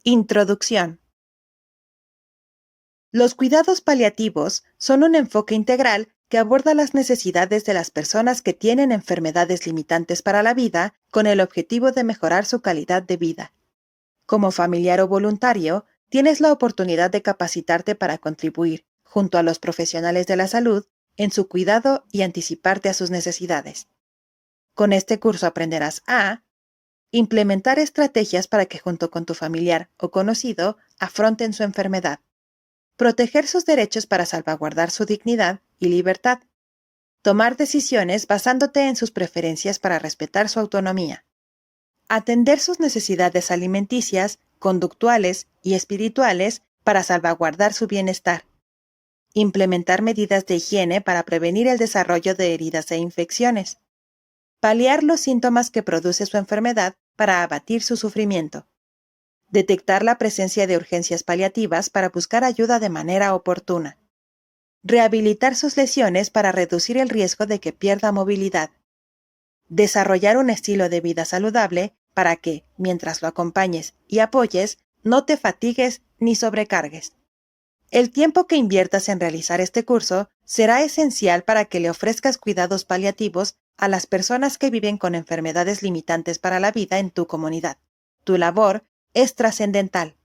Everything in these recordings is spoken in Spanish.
Introducción. Los cuidados paliativos son un enfoque integral que aborda las necesidades de las personas que tienen enfermedades limitantes para la vida con el objetivo de mejorar su calidad de vida. Como familiar o voluntario, tienes la oportunidad de capacitarte para contribuir, junto a los profesionales de la salud, en su cuidado y anticiparte a sus necesidades. Con este curso aprenderás a implementar estrategias para que junto con tu familiar o conocido afronten su enfermedad. Proteger sus derechos para salvaguardar su dignidad y libertad. Tomar decisiones basándote en sus preferencias para respetar su autonomía. Atender sus necesidades alimenticias, conductuales y espirituales para salvaguardar su bienestar. Implementar medidas de higiene para prevenir el desarrollo de heridas e infecciones. Paliar los síntomas que produce su enfermedad para abatir su sufrimiento. Detectar la presencia de urgencias paliativas para buscar ayuda de manera oportuna. Rehabilitar sus lesiones para reducir el riesgo de que pierda movilidad. Desarrollar un estilo de vida saludable para que, mientras lo acompañes y apoyes, no te fatigues ni sobrecargues. El tiempo que inviertas en realizar este curso será esencial para que le ofrezcas cuidados paliativos a las personas que viven con enfermedades limitantes para la vida en tu comunidad. Tu labor es trascendental.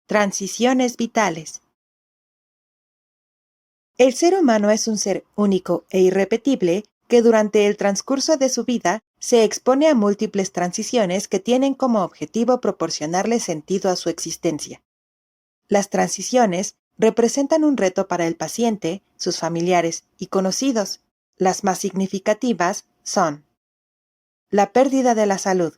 Transiciones vitales. El ser humano es un ser único e irrepetible que durante el transcurso de su vida se expone a múltiples transiciones que tienen como objetivo proporcionarle sentido a su existencia. Las transiciones representan un reto para el paciente, sus familiares y conocidos. Las más significativas son: la pérdida de la salud.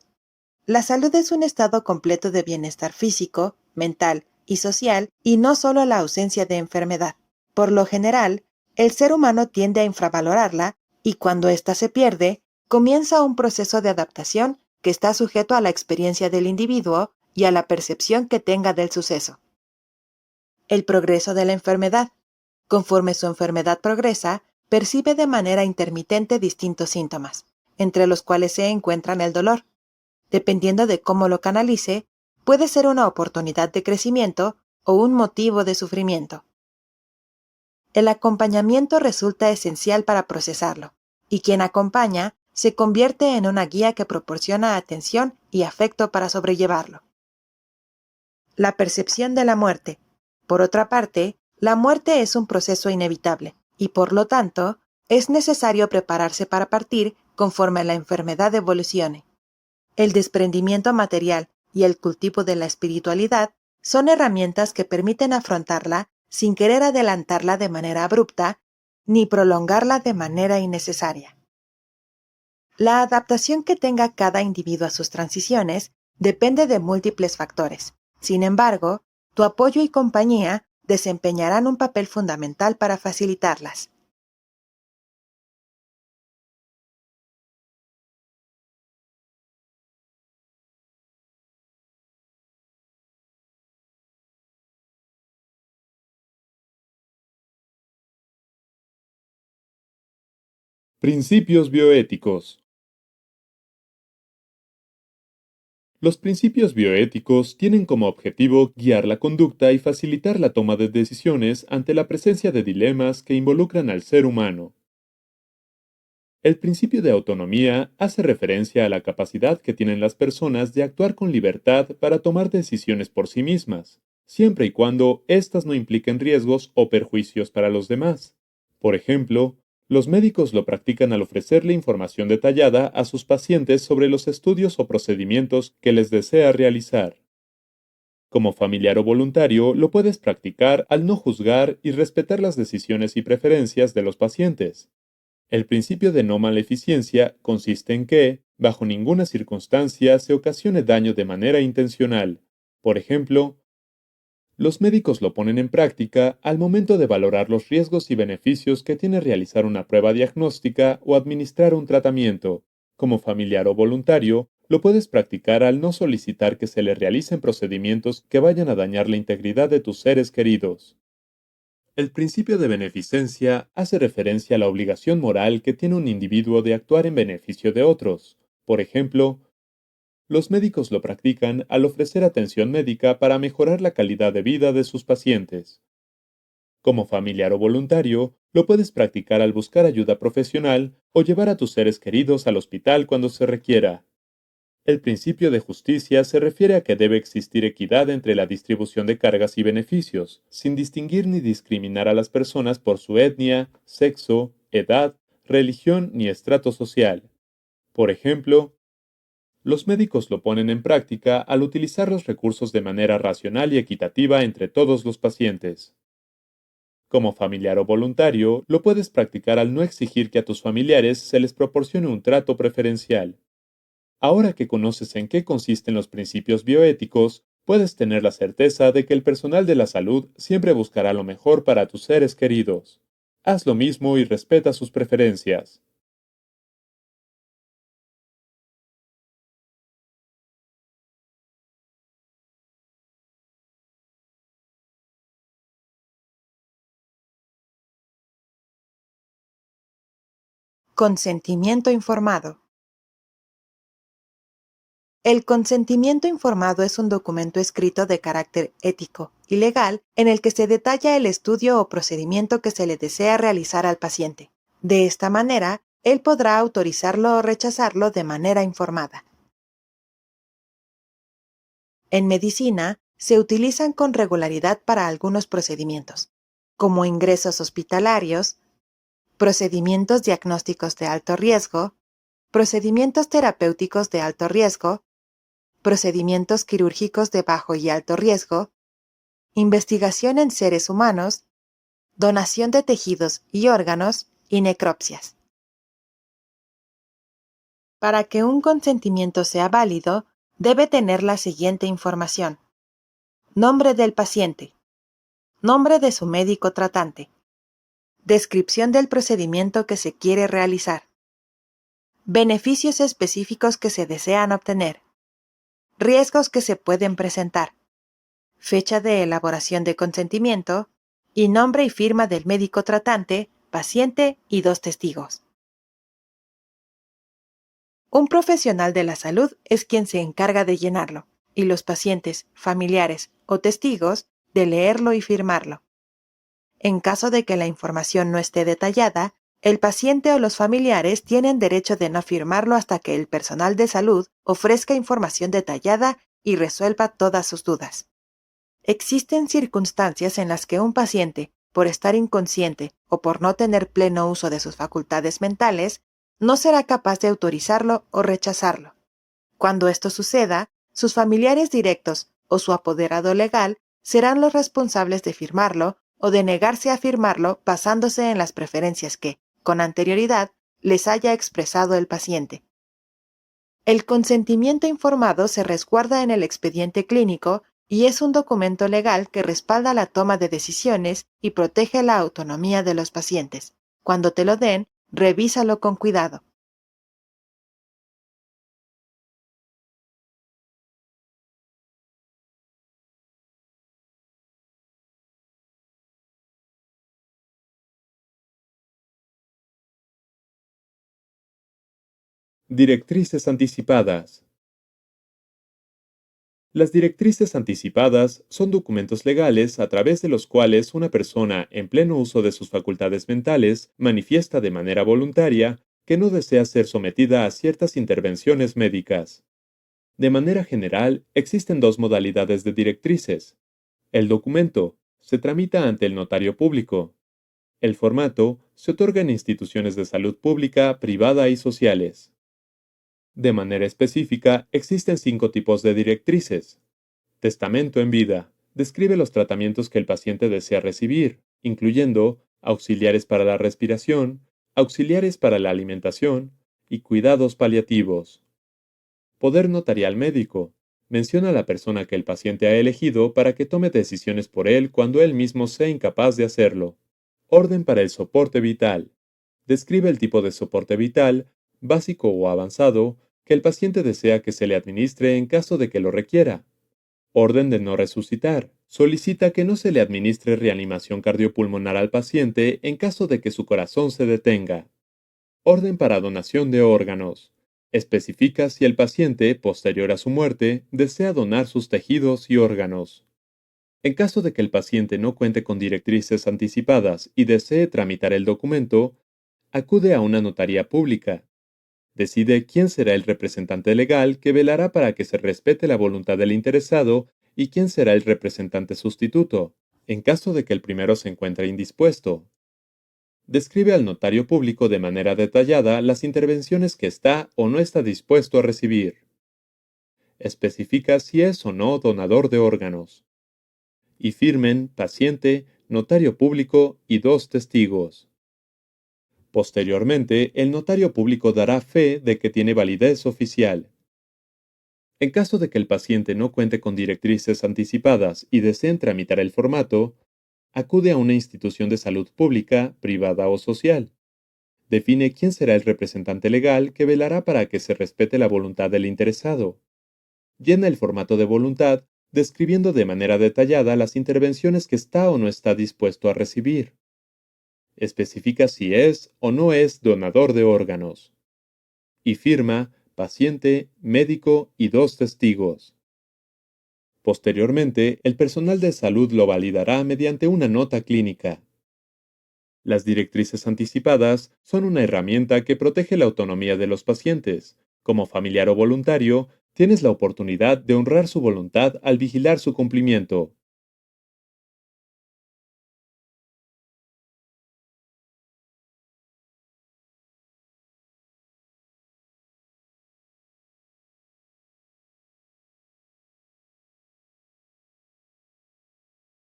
La salud es un estado completo de bienestar físico, mental y social, y no solo la ausencia de enfermedad. Por lo general, el ser humano tiende a infravalorarla y cuando ésta se pierde, comienza un proceso de adaptación que está sujeto a la experiencia del individuo y a la percepción que tenga del suceso. El progreso de la enfermedad. Conforme su enfermedad progresa, percibe de manera intermitente distintos síntomas, entre los cuales se encuentran el dolor. Dependiendo de cómo lo canalice, puede ser una oportunidad de crecimiento o un motivo de sufrimiento. El acompañamiento resulta esencial para procesarlo, y quien acompaña se convierte en una guía que proporciona atención y afecto para sobrellevarlo. La percepción de la muerte. Por otra parte, la muerte es un proceso inevitable, y por lo tanto, es necesario prepararse para partir conforme la enfermedad evolucione. El desprendimiento material y el cultivo de la espiritualidad son herramientas que permiten afrontarla sin querer adelantarla de manera abrupta ni prolongarla de manera innecesaria. La adaptación que tenga cada individuo a sus transiciones depende de múltiples factores. Sin embargo, tu apoyo y compañía desempeñarán un papel fundamental para facilitarlas. Principios bioéticos. Los principios bioéticos tienen como objetivo guiar la conducta y facilitar la toma de decisiones ante la presencia de dilemas que involucran al ser humano. El principio de autonomía hace referencia a la capacidad que tienen las personas de actuar con libertad para tomar decisiones por sí mismas, siempre y cuando éstas no impliquen riesgos o perjuicios para los demás. Por ejemplo, los médicos lo practican al ofrecerle información detallada a sus pacientes sobre los estudios o procedimientos que les desea realizar. Como familiar o voluntario, lo puedes practicar al no juzgar y respetar las decisiones y preferencias de los pacientes. El principio de no maleficencia consiste en que, bajo ninguna circunstancia, se ocasione daño de manera intencional. Por ejemplo, los médicos lo ponen en práctica al momento de valorar los riesgos y beneficios que tiene realizar una prueba diagnóstica o administrar un tratamiento. Como familiar o voluntario, Lo puedes practicar al no solicitar que se le realicen procedimientos que vayan a dañar la integridad de tus seres queridos. El principio de beneficencia hace referencia a la obligación moral que tiene un individuo de actuar en beneficio de otros. Por ejemplo, los médicos lo practican al ofrecer atención médica para mejorar la calidad de vida de sus pacientes. Como familiar o voluntario, lo puedes practicar al buscar ayuda profesional o llevar a tus seres queridos al hospital cuando se requiera. El principio de justicia se refiere a que debe existir equidad entre la distribución de cargas y beneficios, sin distinguir ni discriminar a las personas por su etnia, sexo, edad, religión ni estrato social. Por ejemplo, los médicos lo ponen en práctica al utilizar los recursos de manera racional y equitativa entre todos los pacientes. Como familiar o voluntario, lo puedes practicar al no exigir que a tus familiares se les proporcione un trato preferencial. Ahora que conoces en qué consisten los principios bioéticos, puedes tener la certeza de que el personal de la salud siempre buscará lo mejor para tus seres queridos. Haz lo mismo y respeta sus preferencias. Consentimiento informado. El consentimiento informado es un documento escrito de carácter ético y legal en el que se detalla el estudio o procedimiento que se le desea realizar al paciente. De esta manera, él podrá autorizarlo o rechazarlo de manera informada. En medicina, se utilizan con regularidad para algunos procedimientos, como ingresos hospitalarios, procedimientos diagnósticos de alto riesgo, procedimientos terapéuticos de alto riesgo, procedimientos quirúrgicos de bajo y alto riesgo, investigación en seres humanos, donación de tejidos y órganos y necropsias. Para que un consentimiento sea válido, debe tener la siguiente información: nombre del paciente, nombre de su médico tratante, descripción del procedimiento que se quiere realizar, beneficios específicos que se desean obtener, riesgos que se pueden presentar, fecha de elaboración de consentimiento y nombre y firma del médico tratante, paciente y 2 testigos. Un profesional de la salud es quien se encarga de llenarlo, y los pacientes, familiares o testigos de leerlo y firmarlo. En caso de que la información no esté detallada, el paciente o los familiares tienen derecho de no firmarlo hasta que el personal de salud ofrezca información detallada y resuelva todas sus dudas. Existen circunstancias en las que un paciente, por estar inconsciente o por no tener pleno uso de sus facultades mentales, no será capaz de autorizarlo o rechazarlo. Cuando esto suceda, sus familiares directos o su apoderado legal serán los responsables de firmarlo o de negarse a firmarlo basándose en las preferencias que, con anterioridad, les haya expresado el paciente. El consentimiento informado se resguarda en el expediente clínico y es un documento legal que respalda la toma de decisiones y protege la autonomía de los pacientes. Cuando te lo den, revísalo con cuidado. Directrices anticipadas. Las directrices anticipadas son documentos legales a través de los cuales una persona en pleno uso de sus facultades mentales manifiesta de manera voluntaria que no desea ser sometida a ciertas intervenciones médicas. De manera general, existen dos modalidades de directrices. El documento se tramita ante el notario público. El formato se otorga en instituciones de salud pública, privada y sociales. De manera específica, existen 5 tipos de directrices. Testamento en vida. Describe los tratamientos que el paciente desea recibir, incluyendo auxiliares para la respiración, auxiliares para la alimentación y cuidados paliativos. Poder notarial médico. Menciona a la persona que el paciente ha elegido para que tome decisiones por él cuando él mismo sea incapaz de hacerlo. Orden para el soporte vital. Describe el tipo de soporte vital, básico o avanzado, que el paciente desea que se le administre en caso de que lo requiera. Orden de no resucitar. Solicita que no se le administre reanimación cardiopulmonar al paciente en caso de que su corazón se detenga. Orden para donación de órganos. Especifica si el paciente, posterior a su muerte, desea donar sus tejidos y órganos. En caso de que el paciente no cuente con directrices anticipadas y desee tramitar el documento, acude a una notaría pública. Decide quién será el representante legal que velará para que se respete la voluntad del interesado y quién será el representante sustituto, en caso de que el primero se encuentre indispuesto. Describe al notario público de manera detallada las intervenciones que está o no está dispuesto a recibir. Especifica si es o no donador de órganos. Y firmen paciente, notario público y 2 testigos. Posteriormente, el notario público dará fe de que tiene validez oficial. En caso de que el paciente no cuente con directrices anticipadas y deseen tramitar el formato, acude a una institución de salud pública, privada o social. Define quién será el representante legal que velará para que se respete la voluntad del interesado. Llena el formato de voluntad, describiendo de manera detallada las intervenciones que está o no está dispuesto a recibir. Especifica si es o no es donador de órganos. Y firma paciente, médico y 2 testigos. Posteriormente, el personal de salud lo validará mediante una nota clínica. Las directrices anticipadas son una herramienta que protege la autonomía de los pacientes. Como familiar o voluntario, tienes la oportunidad de honrar su voluntad al vigilar su cumplimiento.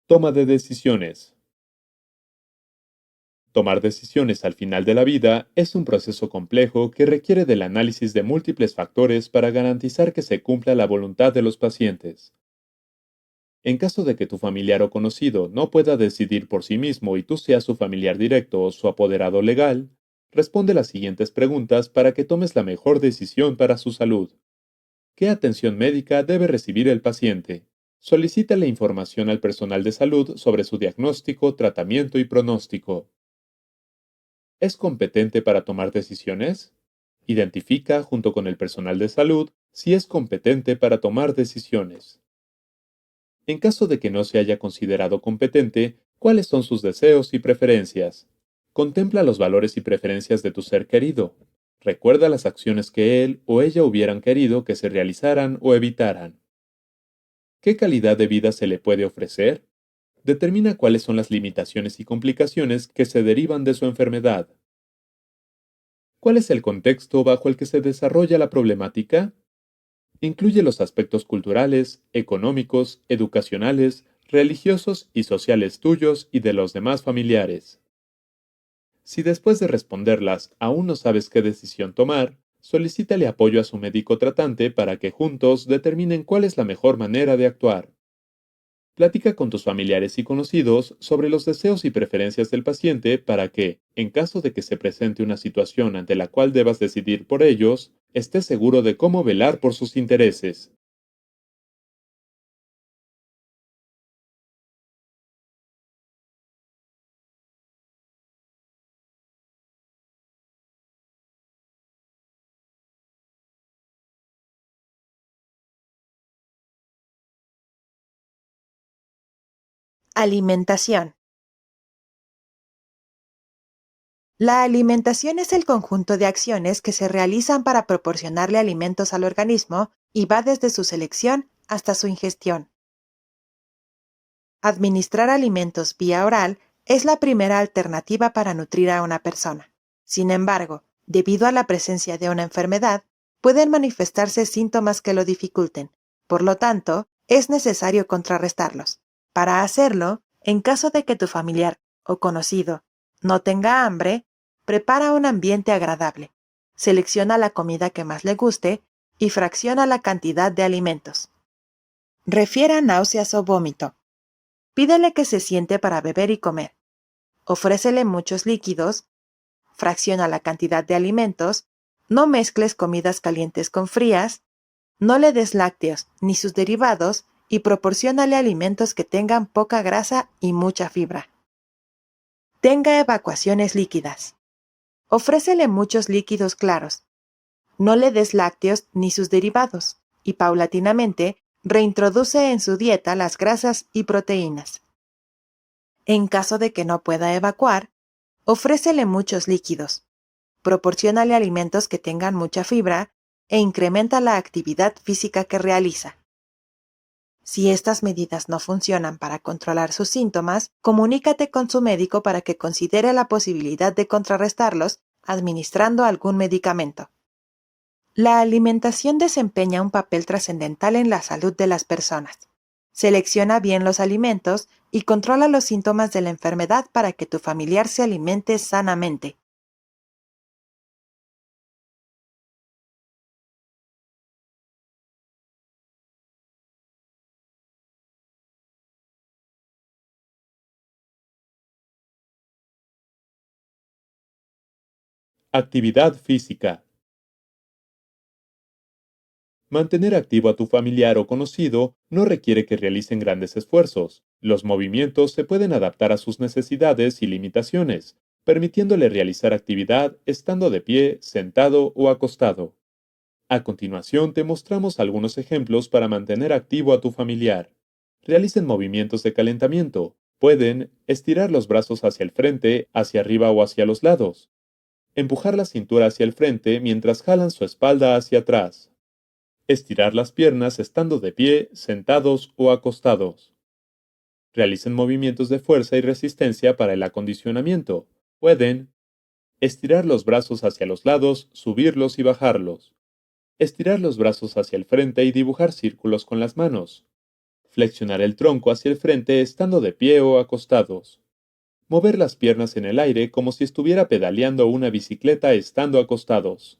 Toma de decisiones. Tomar decisiones al final de la vida es un proceso complejo que requiere del análisis de múltiples factores para garantizar que se cumpla la voluntad de los pacientes. En caso de que tu familiar o conocido no pueda decidir por sí mismo y tú seas su familiar directo o su apoderado legal, responde las siguientes preguntas para que tomes la mejor decisión para su salud. ¿Qué atención médica debe recibir el paciente? Solicita la información al personal de salud sobre su diagnóstico, tratamiento y pronóstico. ¿Es competente para tomar decisiones? Identifica, junto con el personal de salud, si es competente para tomar decisiones. En caso de que no se haya considerado competente, ¿cuáles son sus deseos y preferencias? Contempla los valores y preferencias de tu ser querido. Recuerda las acciones que él o ella hubieran querido que se realizaran o evitaran. ¿Qué calidad de vida se le puede ofrecer? Determina cuáles son las limitaciones y complicaciones que se derivan de su enfermedad. ¿Cuál es el contexto bajo el que se desarrolla la problemática? Incluye los aspectos culturales, económicos, educacionales, religiosos y sociales tuyos y de los demás familiares. Si después de responderlas aún no sabes qué decisión tomar, solicítale apoyo a su médico tratante para que juntos determinen cuál es la mejor manera de actuar. Platica con tus familiares y conocidos sobre los deseos y preferencias del paciente para que, en caso de que se presente una situación ante la cual debas decidir por ellos, estés seguro de cómo velar por sus intereses. Alimentación. La alimentación es el conjunto de acciones que se realizan para proporcionarle alimentos al organismo y va desde su selección hasta su ingestión. Administrar alimentos vía oral es la primera alternativa para nutrir a una persona. Sin embargo, debido a la presencia de una enfermedad, pueden manifestarse síntomas que lo dificulten. Por lo tanto, es necesario contrarrestarlos. Para hacerlo, en caso de que tu familiar o conocido no tenga hambre, prepara un ambiente agradable. Selecciona la comida que más le guste y fracciona la cantidad de alimentos. Refiera náuseas o vómito. Pídele que se siente para beber y comer. Ofrécele muchos líquidos, fracciona la cantidad de alimentos, No mezcles comidas calientes con frías, no le des lácteos ni sus derivados y proporciónale alimentos que tengan poca grasa y mucha fibra. Tenga evacuaciones líquidas. Ofrécele muchos líquidos claros. No le des lácteos ni sus derivados y paulatinamente reintroduce en su dieta las grasas y proteínas. En caso de que no pueda evacuar, ofrécele muchos líquidos. Proporciónale alimentos que tengan mucha fibra e incrementa la actividad física que realiza. Si estas medidas no funcionan para controlar sus síntomas, comunícate con su médico para que considere la posibilidad de contrarrestarlos administrando algún medicamento. La alimentación desempeña un papel trascendental en la salud de las personas. Selecciona bien los alimentos y controla los síntomas de la enfermedad para que tu familiar se alimente sanamente. Actividad física. Mantener activo a tu familiar o conocido no requiere que realicen grandes esfuerzos. Los movimientos se pueden adaptar a sus necesidades y limitaciones, permitiéndole realizar actividad estando de pie, sentado o acostado. A continuación te mostramos algunos ejemplos para mantener activo a tu familiar. Realicen movimientos de calentamiento. Pueden estirar los brazos hacia el frente, hacia arriba o hacia los lados. Empujar la cintura hacia el frente mientras jalan su espalda hacia atrás. Estirar las piernas estando de pie, sentados o acostados. Realicen movimientos de fuerza y resistencia para el acondicionamiento. Pueden estirar los brazos hacia los lados, subirlos y bajarlos. Estirar los brazos hacia el frente y dibujar círculos con las manos. Flexionar el tronco hacia el frente estando de pie o acostados. Mover las piernas en el aire como si estuviera pedaleando una bicicleta estando acostados.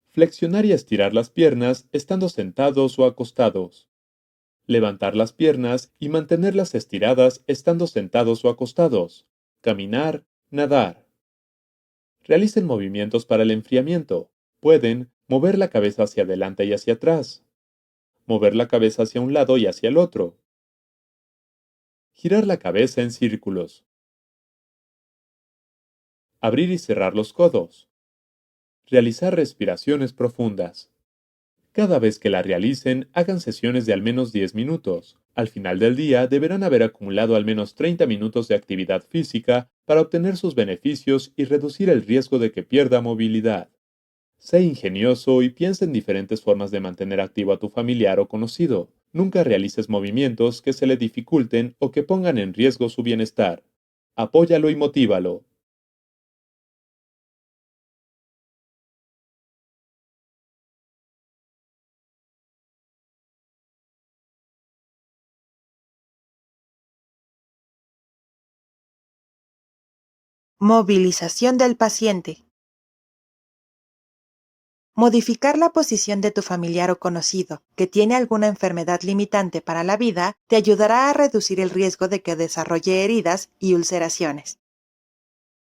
Flexionar y estirar las piernas estando sentados o acostados. Levantar las piernas y mantenerlas estiradas estando sentados o acostados. Caminar, nadar. Realicen movimientos para el enfriamiento. Pueden mover la cabeza hacia adelante y hacia atrás. Mover la cabeza hacia un lado y hacia el otro. Girar la cabeza en círculos. Abrir y cerrar los codos. Realizar respiraciones profundas. Cada vez que la realicen, hagan sesiones de al menos 10 minutos. Al final del día deberán haber acumulado al menos 30 minutos de actividad física para obtener sus beneficios y reducir el riesgo de que pierda movilidad. Sé ingenioso y piensa en diferentes formas de mantener activo a tu familiar o conocido. Nunca realices movimientos que se le dificulten o que pongan en riesgo su bienestar. Apóyalo y motívalo. Movilización del paciente. Modificar la posición de tu familiar o conocido que tiene alguna enfermedad limitante para la vida te ayudará a reducir el riesgo de que desarrolle heridas y ulceraciones.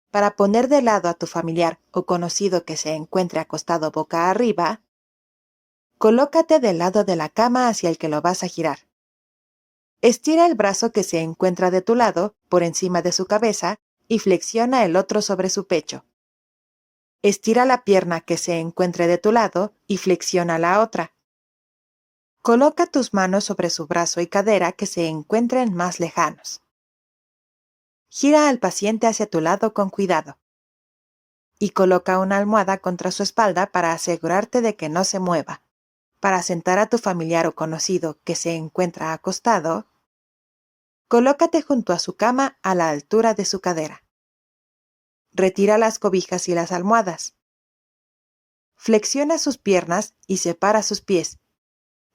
Para poner de lado a tu familiar o conocido que se encuentre acostado boca arriba, colócate del lado de la cama hacia el que lo vas a girar. Estira el brazo que se encuentra de tu lado por encima de su cabeza y flexiona el otro sobre su pecho. Estira la pierna que se encuentre de tu lado y flexiona la otra. Coloca tus manos sobre su brazo y cadera que se encuentren más lejanos. Gira al paciente hacia tu lado con cuidado. Y coloca una almohada contra su espalda para asegurarte de que no se mueva. Para sentar a tu familiar o conocido que se encuentra acostado, colócate junto a su cama a la altura de su cadera. Retira las cobijas y las almohadas. Flexiona sus piernas y separa sus pies.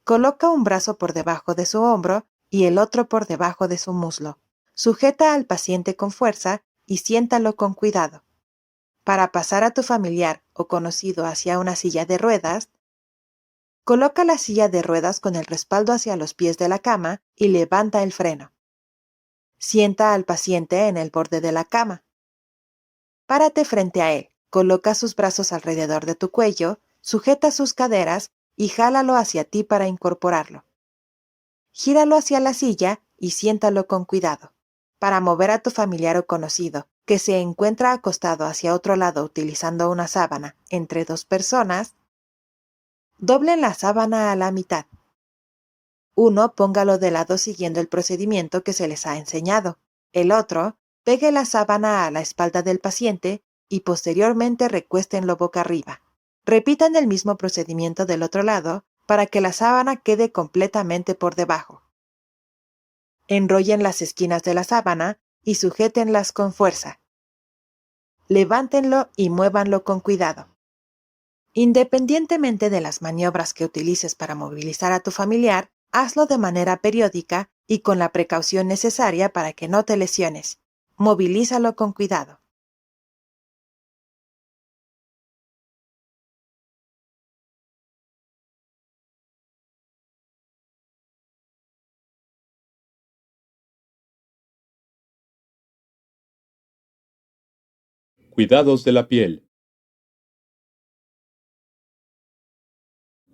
Coloca un brazo por debajo de su hombro y el otro por debajo de su muslo. Sujeta al paciente con fuerza y siéntalo con cuidado. Para pasar a tu familiar o conocido hacia una silla de ruedas, coloca la silla de ruedas con el respaldo hacia los pies de la cama y levanta el freno. Sienta al paciente en el borde de la cama. Párate frente a él Coloca sus brazos alrededor de tu cuello, sujeta sus caderas y jálalo hacia ti para incorporarlo. Gíralo hacia la silla y siéntalo con cuidado. Para mover a tu familiar o conocido, que se encuentra acostado hacia otro lado utilizando una sábana entre dos personas, doblen la sábana a la mitad. Uno póngalo de lado siguiendo el procedimiento que se les ha enseñado. El otro, pegue la sábana a la espalda del paciente y posteriormente recuéstenlo boca arriba. Repitan el mismo procedimiento del otro lado para que la sábana quede completamente por debajo. Enrollen las esquinas de la sábana y sujétenlas con fuerza. Levántenlo y muévanlo con cuidado. Independientemente de las maniobras que utilices para movilizar a tu familiar, hazlo de manera periódica y con la precaución necesaria para que no te lesiones. Movilízalo con cuidado. Cuidados de la piel.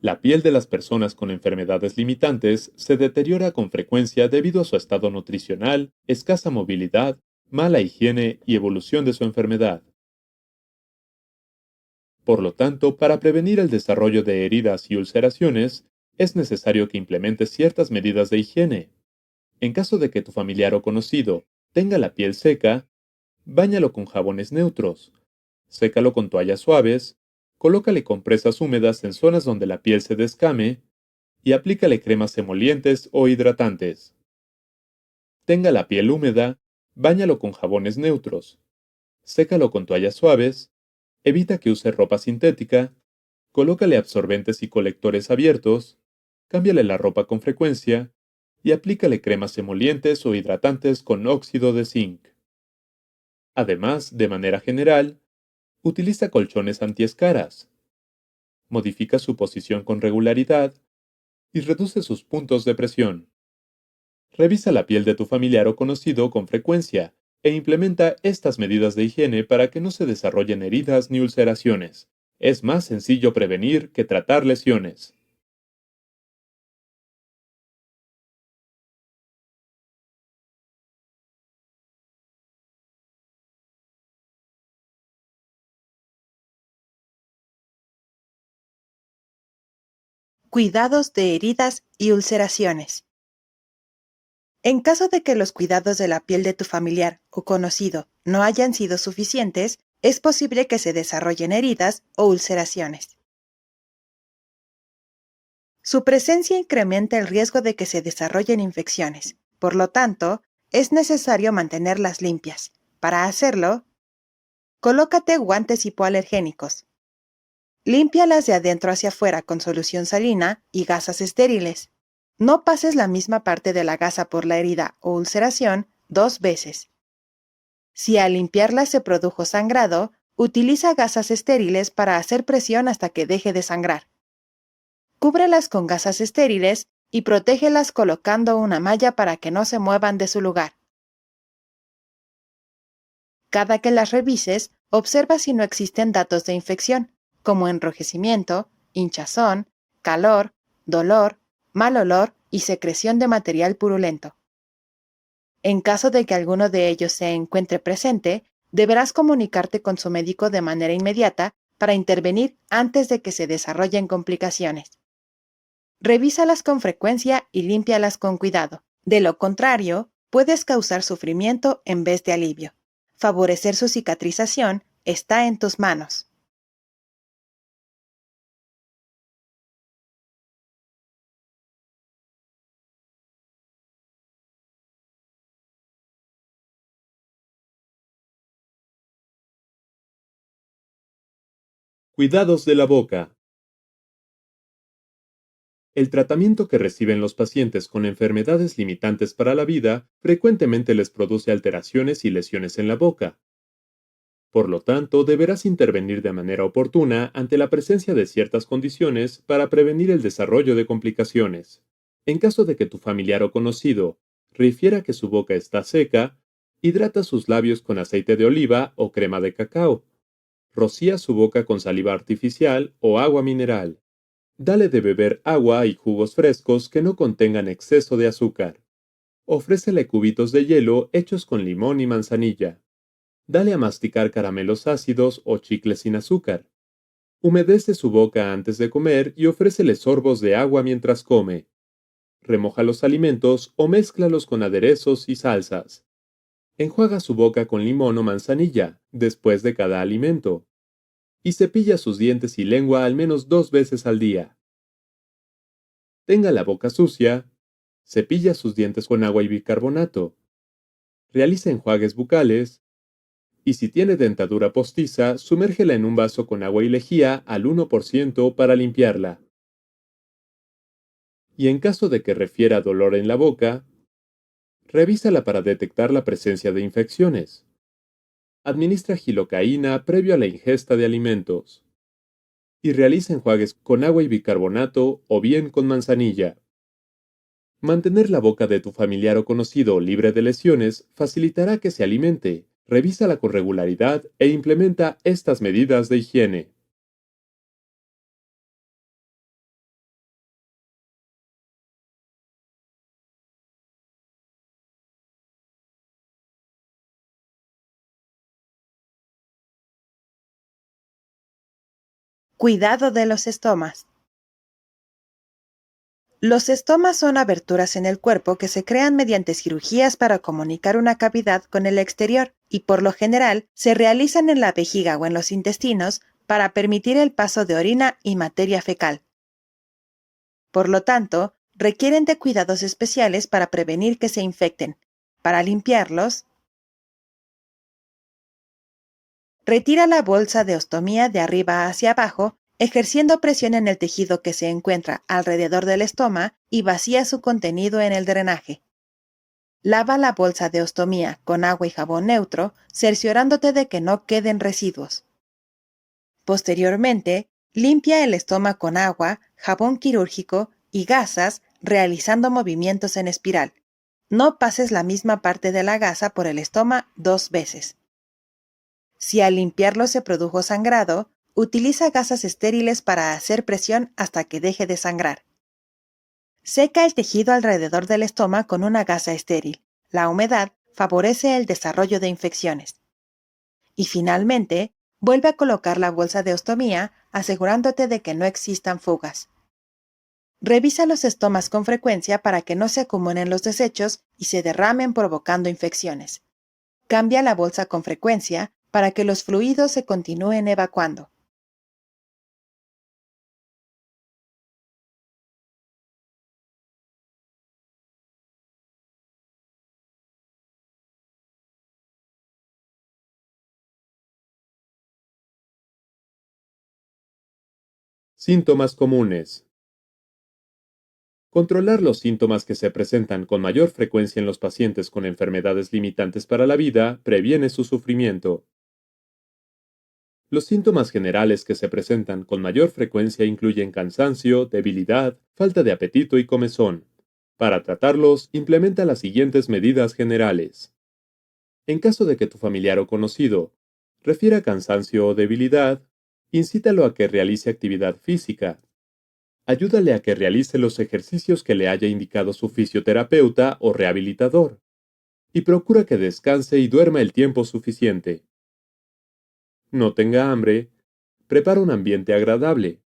La piel de las personas con enfermedades limitantes se deteriora con frecuencia debido a su estado nutricional, escasa movilidad, mala higiene y evolución de su enfermedad. Por lo tanto, para prevenir el desarrollo de heridas y ulceraciones, es necesario que implementes ciertas medidas de higiene. En caso de que tu familiar o conocido tenga la piel seca, báñalo con jabones neutros, sécalo con toallas suaves, colócale compresas húmedas en zonas donde la piel se descame y aplícale cremas emolientes o hidratantes. Tenga la piel húmeda, báñalo con jabones neutros, sécalo con toallas suaves, evita que use ropa sintética, colócale absorbentes y colectores abiertos, cámbiale la ropa con frecuencia y aplícale cremas emolientes o hidratantes con óxido de zinc. Además, de manera general, utiliza colchones antiescaras. Modifica su posición con regularidad y reduce sus puntos de presión. Revisa la piel de tu familiar o conocido con frecuencia e implementa estas medidas de higiene para que no se desarrollen heridas ni ulceraciones. Es más sencillo prevenir que tratar lesiones. Cuidados de heridas y ulceraciones. En caso de que los cuidados de la piel de tu familiar o conocido no hayan sido suficientes, es posible que se desarrollen heridas o ulceraciones. Su presencia incrementa el riesgo de que se desarrollen infecciones. Por lo tanto, es necesario mantenerlas limpias. Para hacerlo, colócate guantes hipoalergénicos. Límpialas de adentro hacia afuera con solución salina y gasas estériles. No pases la misma parte de la gasa por la herida o ulceración 2 veces. Si al limpiarla se produjo sangrado, utiliza gasas estériles para hacer presión hasta que deje de sangrar. Cúbrelas con gasas estériles y protégelas colocando una malla para que no se muevan de su lugar. Cada que las revises, observa si no existen datos de infección, como enrojecimiento, hinchazón, calor, dolor, mal olor y secreción de material purulento. En caso de que alguno de ellos se encuentre presente, deberás comunicarte con su médico de manera inmediata para intervenir antes de que se desarrollen complicaciones. Revísalas con frecuencia y límpialas con cuidado. De lo contrario, puedes causar sufrimiento en vez de alivio. Favorecer su cicatrización está en tus manos. Cuidados de la boca. El tratamiento que reciben los pacientes con enfermedades limitantes para la vida frecuentemente les produce alteraciones y lesiones en la boca. Por lo tanto, deberás intervenir de manera oportuna ante la presencia de ciertas condiciones para prevenir el desarrollo de complicaciones. En caso de que tu familiar o conocido refiera que su boca está seca, hidrata sus labios con aceite de oliva o crema de cacao. Rocía su boca con saliva artificial o agua mineral. Dale de beber agua y jugos frescos que no contengan exceso de azúcar. Ofrécele cubitos de hielo hechos con limón y manzanilla. Dale a masticar caramelos ácidos o chicles sin azúcar. Humedece su boca antes de comer y ofrécele sorbos de agua mientras come. Remoja los alimentos o mézclalos con aderezos y salsas. Enjuaga su boca con limón o manzanilla después de cada alimento. Y cepilla sus dientes y lengua al menos 2 veces al día. Tenga la boca sucia, cepilla sus dientes con agua y bicarbonato. Realiza enjuagues bucales. Y si tiene dentadura postiza, sumérgela en un vaso con agua y lejía al 1% para limpiarla. Y en caso de que refiera dolor en la boca, revísala para detectar la presencia de infecciones. Administra gilocaína previo a la ingesta de alimentos. Y realiza enjuagues con agua y bicarbonato o bien con manzanilla. Mantener la boca de tu familiar o conocido libre de lesiones facilitará que se alimente. Revísala con regularidad e implementa estas medidas de higiene. Cuidado de los estomas. Los estomas son aberturas en el cuerpo que se crean mediante cirugías para comunicar una cavidad con el exterior y por lo general se realizan en la vejiga o en los intestinos para permitir el paso de orina y materia fecal. Por lo tanto, requieren de cuidados especiales para prevenir que se infecten. Para limpiarlos, retira la bolsa de ostomía de arriba hacia abajo, ejerciendo presión en el tejido que se encuentra alrededor del estoma y vacía su contenido en el drenaje. Lava la bolsa de ostomía con agua y jabón neutro, cerciorándote de que no queden residuos. Posteriormente, limpia el estoma con agua, jabón quirúrgico y gasas, realizando movimientos en espiral. No pases la misma parte de la gasa por el estoma 2 veces. Si al limpiarlo se produjo sangrado, utiliza gasas estériles para hacer presión hasta que deje de sangrar. Seca el tejido alrededor del estoma con una gasa estéril. La humedad favorece el desarrollo de infecciones. Y finalmente, vuelve a colocar la bolsa de ostomía, asegurándote de que no existan fugas. Revisa los estomas con frecuencia para que no se acumulen los desechos y se derramen provocando infecciones. Cambia la bolsa con frecuencia para que los fluidos se continúen evacuando. Síntomas comunes. Controlar los síntomas que se presentan con mayor frecuencia en los pacientes con enfermedades limitantes para la vida previene su sufrimiento. Los síntomas generales que se presentan con mayor frecuencia incluyen cansancio, debilidad, falta de apetito y comezón. Para tratarlos, implementa las siguientes medidas generales. En caso de que tu familiar o conocido refiera cansancio o debilidad, incítalo a que realice actividad física. Ayúdale a que realice los ejercicios que le haya indicado su fisioterapeuta o rehabilitador. Y procura que descanse y duerma el tiempo suficiente. No tenga hambre. Prepara un ambiente agradable.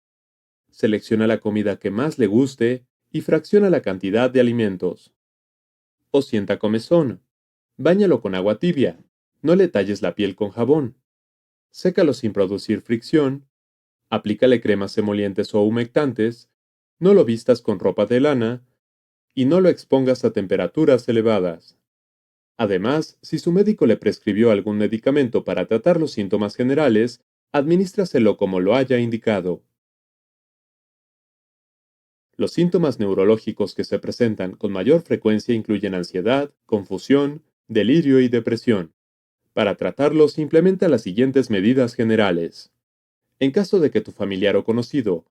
Selecciona la comida que más le guste y fracciona la cantidad de alimentos. O sienta comezón. Báñalo con agua tibia. No le talles la piel con jabón. Sécalo sin producir fricción. Aplícale cremas emolientes o humectantes. No lo vistas con ropa de lana. Y no lo expongas a temperaturas elevadas. Además, si su médico le prescribió algún medicamento para tratar los síntomas generales, administraselo como lo haya indicado. Los síntomas neurológicos que se presentan con mayor frecuencia incluyen ansiedad, confusión, delirio y depresión. Para tratarlos, implementa las siguientes medidas generales. En caso de que tu familiar o conocido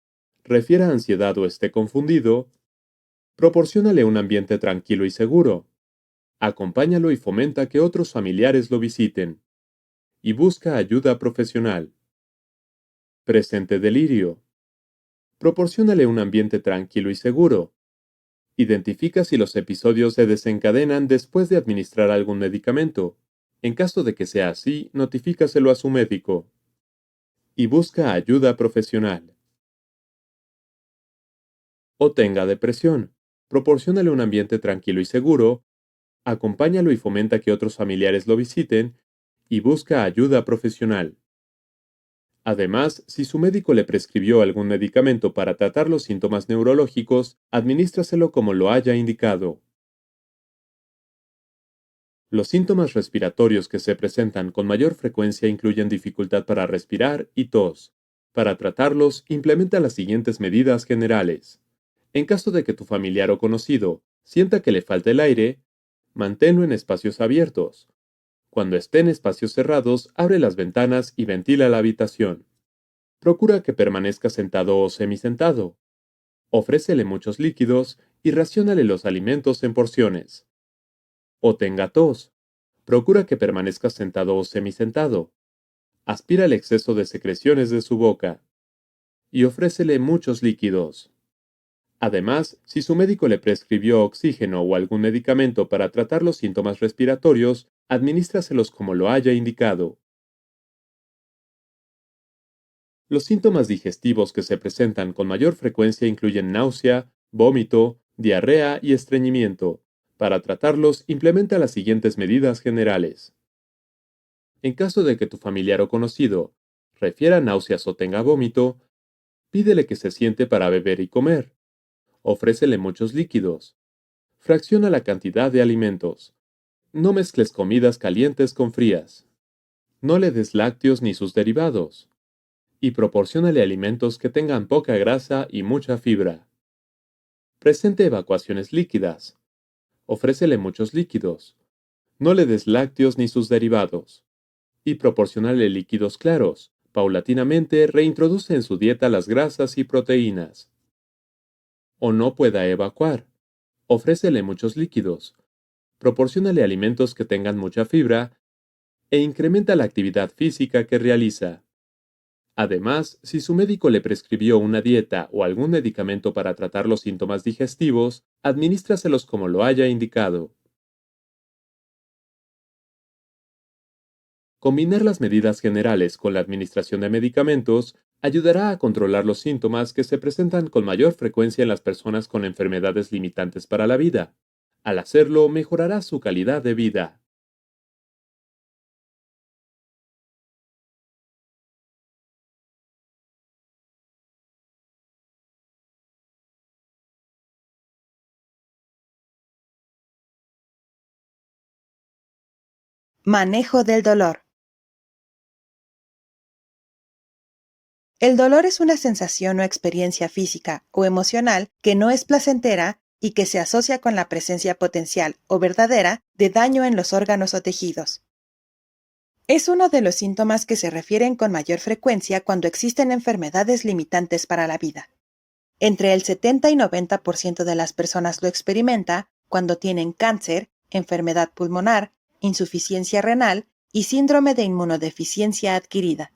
refiera ansiedad o esté confundido, proporciónale un ambiente tranquilo y seguro. Acompáñalo y fomenta que otros familiares lo visiten. Y busca ayuda profesional. Presente delirio. Proporciónale un ambiente tranquilo y seguro. Identifica si los episodios se desencadenan después de administrar algún medicamento. En caso de que sea así, notifícaselo a su médico. Y busca ayuda profesional. O tenga depresión. Proporciónale un ambiente tranquilo y seguro, acompáñalo y fomenta que otros familiares lo visiten, y busca ayuda profesional. Además, si su médico le prescribió algún medicamento para tratar los síntomas neurológicos, administraselo como lo haya indicado. Los síntomas respiratorios que se presentan con mayor frecuencia incluyen dificultad para respirar y tos. Para tratarlos, implementa las siguientes medidas generales. En caso de que tu familiar o conocido sienta que le falta el aire, manténlo en espacios abiertos. Cuando esté en espacios cerrados, abre las ventanas y ventila la habitación. Procura que permanezca sentado o semisentado. Ofrécele muchos líquidos y raciónale los alimentos en porciones. O tenga tos. Procura que permanezca sentado o semisentado. Aspira el exceso de secreciones de su boca. Y ofrécele muchos líquidos. Además, si su médico le prescribió oxígeno o algún medicamento para tratar los síntomas respiratorios, administraselos como lo haya indicado. Los síntomas digestivos que se presentan con mayor frecuencia incluyen náusea, vómito, diarrea y estreñimiento. Para tratarlos, implementa las siguientes medidas generales. En caso de que tu familiar o conocido refiera náuseas o tenga vómito, pídele que se siente para beber y comer. Ofrécele muchos líquidos. Fracciona la cantidad de alimentos. No mezcles comidas calientes con frías. No le des lácteos ni sus derivados. Y proporciónale alimentos que tengan poca grasa y mucha fibra. Presente evacuaciones líquidas. Ofrécele muchos líquidos. No le des lácteos ni sus derivados. Y proporciónale líquidos claros. Paulatinamente reintroduce en su dieta las grasas y proteínas. O no pueda evacuar. Ofrécele muchos líquidos. Proporciónale alimentos que tengan mucha fibra e incrementa la actividad física que realiza. Además, si su médico le prescribió una dieta o algún medicamento para tratar los síntomas digestivos, administráselos como lo haya indicado. Combinar las medidas generales con la administración de medicamentos ayudará a controlar los síntomas que se presentan con mayor frecuencia en las personas con enfermedades limitantes para la vida. Al hacerlo, mejorará su calidad de vida. Manejo del dolor. El dolor es una sensación o experiencia física o emocional que no es placentera y que se asocia con la presencia potencial o verdadera de daño en los órganos o tejidos. Es uno de los síntomas que se refieren con mayor frecuencia cuando existen enfermedades limitantes para la vida. Entre el 70 y 90% de las personas lo experimenta cuando tienen cáncer, enfermedad pulmonar, insuficiencia renal y síndrome de inmunodeficiencia adquirida.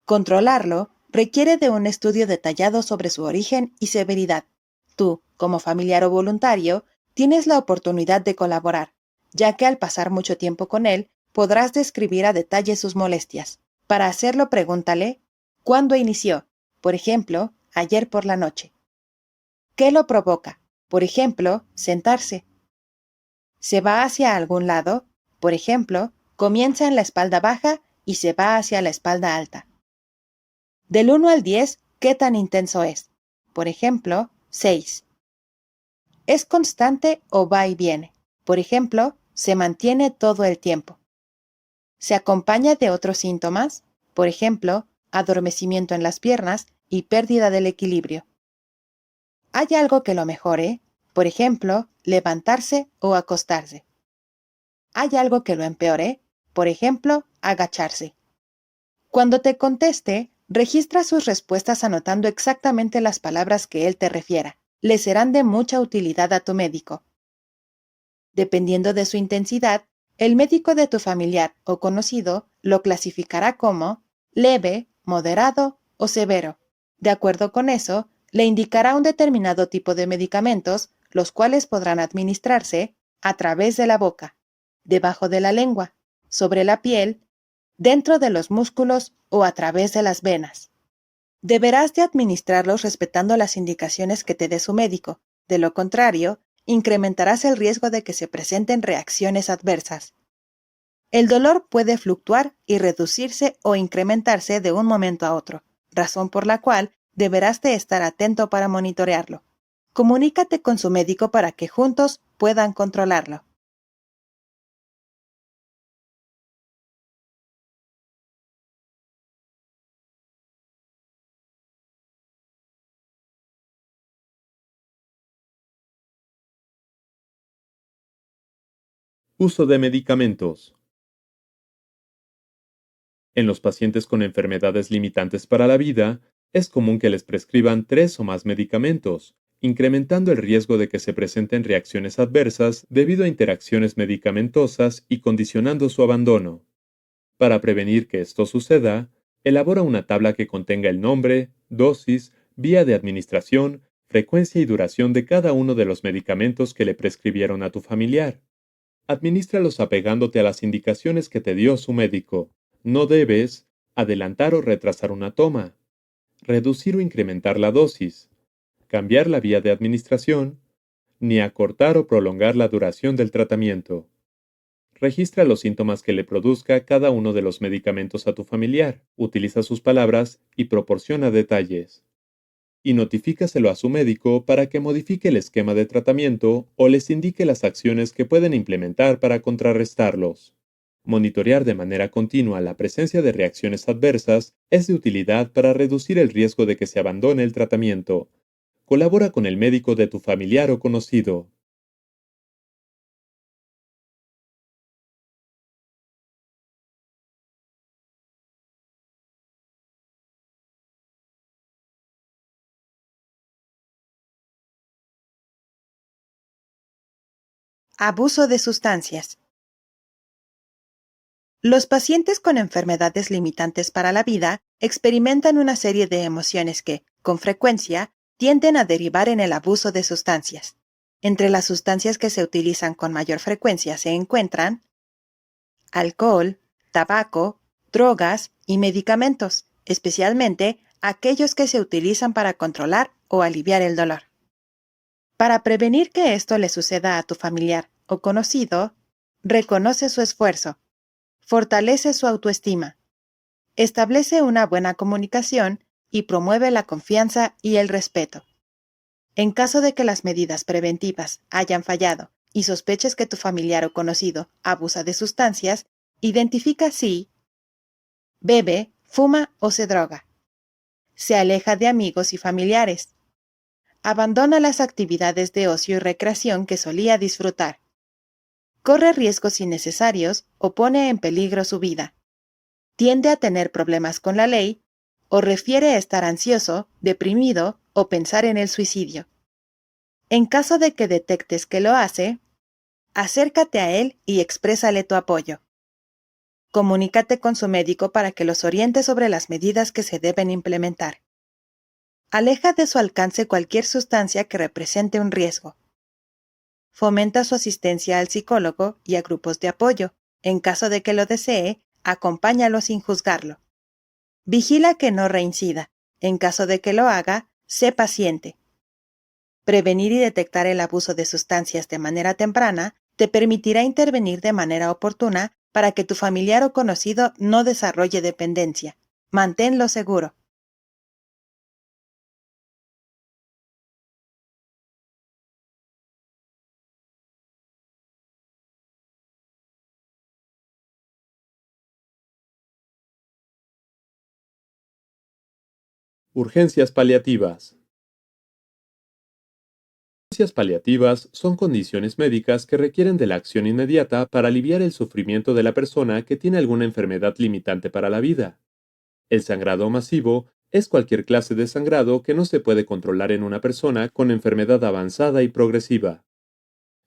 Controlarlo requiere de un estudio detallado sobre su origen y severidad. Tú, como familiar o voluntario, tienes la oportunidad de colaborar, ya que al pasar mucho tiempo con él, podrás describir a detalle sus molestias. Para hacerlo, pregúntale, ¿cuándo inició? Por ejemplo, ayer por la noche. ¿Qué lo provoca? Por ejemplo, sentarse. ¿Se va hacia algún lado? Por ejemplo, comienza en la espalda baja y se va hacia la espalda alta. Del 1 al 10, ¿qué tan intenso es? Por ejemplo, 6. ¿Es constante o va y viene? Por ejemplo, se mantiene todo el tiempo. ¿Se acompaña de otros síntomas? Por ejemplo, adormecimiento en las piernas y pérdida del equilibrio. ¿Hay algo que lo mejore? Por ejemplo, levantarse o acostarse. ¿Hay algo que lo empeore? Por ejemplo, agacharse. Cuando te conteste, registra sus respuestas anotando exactamente las palabras que él te refiera. Le serán de mucha utilidad a tu médico. Dependiendo de su intensidad, el médico de tu familiar o conocido lo clasificará como leve, moderado o severo. De acuerdo con eso, le indicará un determinado tipo de medicamentos, los cuales podrán administrarse a través de la boca, debajo de la lengua, sobre la piel, dentro de los músculos o a través de las venas. Deberás de administrarlos respetando las indicaciones que te dé su médico. De lo contrario, incrementarás el riesgo de que se presenten reacciones adversas. El dolor puede fluctuar y reducirse o incrementarse de un momento a otro, razón por la cual deberás de estar atento para monitorearlo. Comunícate con su médico para que juntos puedan controlarlo. Uso de medicamentos. En los pacientes con enfermedades limitantes para la vida, es común que les prescriban 3 o más medicamentos, incrementando el riesgo de que se presenten reacciones adversas debido a interacciones medicamentosas y condicionando su abandono. Para prevenir que esto suceda, elabora una tabla que contenga el nombre, dosis, vía de administración, frecuencia y duración de cada uno de los medicamentos que le prescribieron a tu familiar. Adminístralos apegándote a las indicaciones que te dio su médico. No debes adelantar o retrasar una toma, reducir o incrementar la dosis, cambiar la vía de administración, ni acortar o prolongar la duración del tratamiento. Registra los síntomas que le produzca cada uno de los medicamentos a tu familiar, utiliza sus palabras y proporciona detalles. Y notifícaselo a su médico para que modifique el esquema de tratamiento o les indique las acciones que pueden implementar para contrarrestarlos. Monitorear de manera continua la presencia de reacciones adversas es de utilidad para reducir el riesgo de que se abandone el tratamiento. Colabora con el médico de tu familiar o conocido. Abuso de sustancias. Los pacientes con enfermedades limitantes para la vida experimentan una serie de emociones que, con frecuencia, tienden a derivar en el abuso de sustancias. Entre las sustancias que se utilizan con mayor frecuencia se encuentran alcohol, tabaco, drogas y medicamentos, especialmente aquellos que se utilizan para controlar o aliviar el dolor. Para prevenir que esto le suceda a tu familiar o conocido, reconoce su esfuerzo, fortalece su autoestima, establece una buena comunicación y promueve la confianza y el respeto. En caso de que las medidas preventivas hayan fallado y sospeches que tu familiar o conocido abusa de sustancias, identifica si bebe, fuma o se droga, se aleja de amigos y familiares, abandona las actividades de ocio y recreación que solía disfrutar, corre riesgos innecesarios o pone en peligro su vida, tiende a tener problemas con la ley o refiere a estar ansioso, deprimido o pensar en el suicidio. En caso de que detectes que lo hace, acércate a él y exprésale tu apoyo. Comunícate con su médico para que los oriente sobre las medidas que se deben implementar. Aleja de su alcance cualquier sustancia que represente un riesgo. Fomenta su asistencia al psicólogo y a grupos de apoyo. En caso de que lo desee, acompáñalo sin juzgarlo. Vigila que no reincida. En caso de que lo haga, sé paciente. Prevenir y detectar el abuso de sustancias de manera temprana te permitirá intervenir de manera oportuna para que tu familiar o conocido no desarrolle dependencia. Manténlo seguro. Urgencias paliativas. Urgencias paliativas son condiciones médicas que requieren de la acción inmediata para aliviar el sufrimiento de la persona que tiene alguna enfermedad limitante para la vida. El sangrado masivo es cualquier clase de sangrado que no se puede controlar en una persona con enfermedad avanzada y progresiva.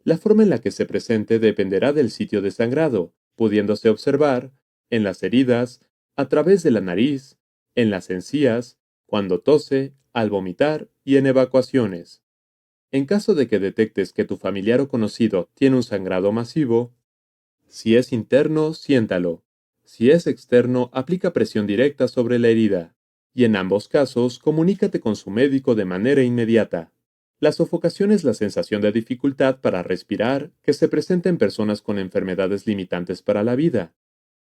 La forma en la que se presente dependerá del sitio de sangrado, pudiéndose observar en las heridas, a través de la nariz, en las encías, cuando tose, al vomitar y en evacuaciones. En caso de que detectes que tu familiar o conocido tiene un sangrado masivo, si es interno, siéntalo. Si es externo, aplica presión directa sobre la herida. Y en ambos casos, comunícate con su médico de manera inmediata. La sofocación es la sensación de dificultad para respirar que se presenta en personas con enfermedades limitantes para la vida.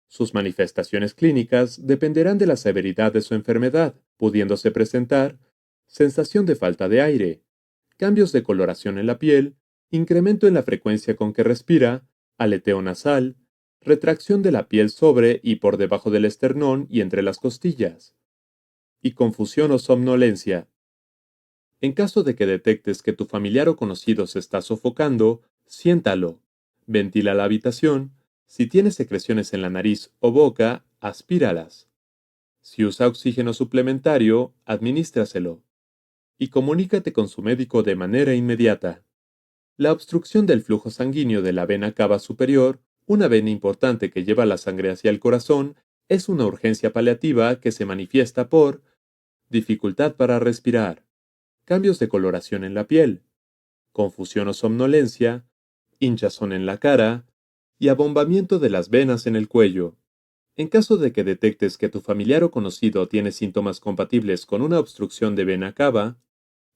Sus manifestaciones clínicas dependerán de la severidad de su enfermedad, pudiéndose presentar sensación de falta de aire, cambios de coloración en la piel, incremento en la frecuencia con que respira, aleteo nasal, retracción de la piel sobre y por debajo del esternón y entre las costillas, y confusión o somnolencia. En caso de que detectes que tu familiar o conocido se está sofocando, siéntalo. Ventila la habitación. Si tienes secreciones en la nariz o boca, aspíralas. Si usa oxígeno suplementario, administraselo. Y comunícate con su médico de manera inmediata. La obstrucción del flujo sanguíneo de la vena cava superior, una vena importante que lleva la sangre hacia el corazón, es una urgencia paliativa que se manifiesta por dificultad para respirar, cambios de coloración en la piel, confusión o somnolencia, hinchazón en la cara y abombamiento de las venas en el cuello. En caso de que detectes que tu familiar o conocido tiene síntomas compatibles con una obstrucción de vena cava,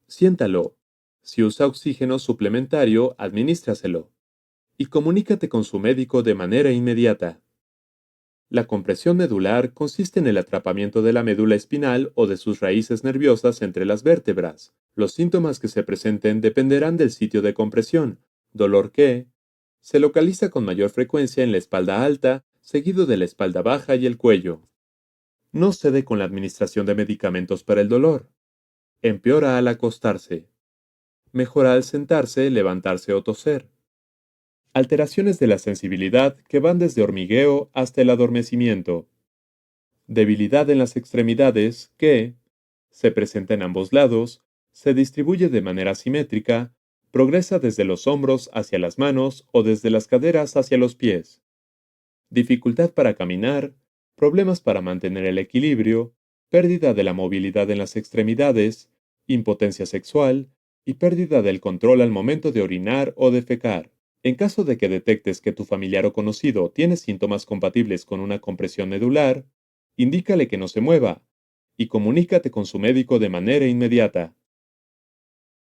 siéntalo. Si usa oxígeno suplementario, administraselo. Y comunícate con su médico de manera inmediata. La compresión medular consiste en el atrapamiento de la médula espinal o de sus raíces nerviosas entre las vértebras. Los síntomas que se presenten dependerán del sitio de compresión, dolor que se localiza con mayor frecuencia en la espalda alta, seguido de la espalda baja y el cuello. No cede con la administración de medicamentos para el dolor. Empeora al acostarse. Mejora al sentarse, levantarse o toser. Alteraciones de la sensibilidad que van desde hormigueo hasta el adormecimiento. Debilidad en las extremidades que se presenta en ambos lados, se distribuye de manera simétrica, progresa desde los hombros hacia las manos o desde las caderas hacia los pies. Dificultad para caminar, problemas para mantener el equilibrio, pérdida de la movilidad en las extremidades, impotencia sexual y pérdida del control al momento de orinar o defecar. En caso de que detectes que tu familiar o conocido tiene síntomas compatibles con una compresión medular, indícale que no se mueva y comunícate con su médico de manera inmediata.